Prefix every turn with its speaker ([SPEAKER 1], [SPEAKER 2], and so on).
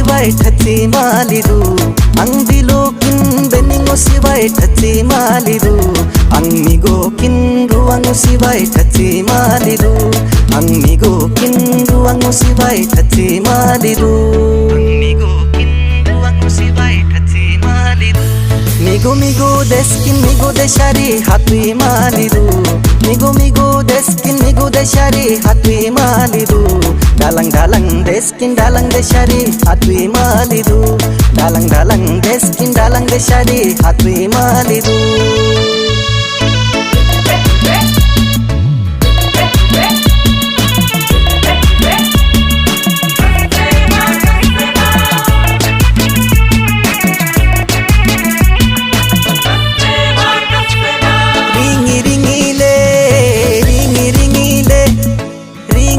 [SPEAKER 1] सिवाय ठच्ची मालिरू अंगिलो किन बेनिंगो सिवाय ठच्ची मालिरू अंगिगो किन रुवांगो सिवाय ठच्ची मालिरू अंगिगो किन रुवांगो सिवाय ठच्ची मालिरू अंगिगो किन रुवांगो सिवाय ठच्ची मालिरू मिगो मिगो देस्किन मिगो देशारी हातुई मालिरू मिगो देस्किन मिगो देशारी हातुई मालिरू dalang dalang deskin dalang deshari hatui malidu dalang dalang deskin dalang deshari hatui malidu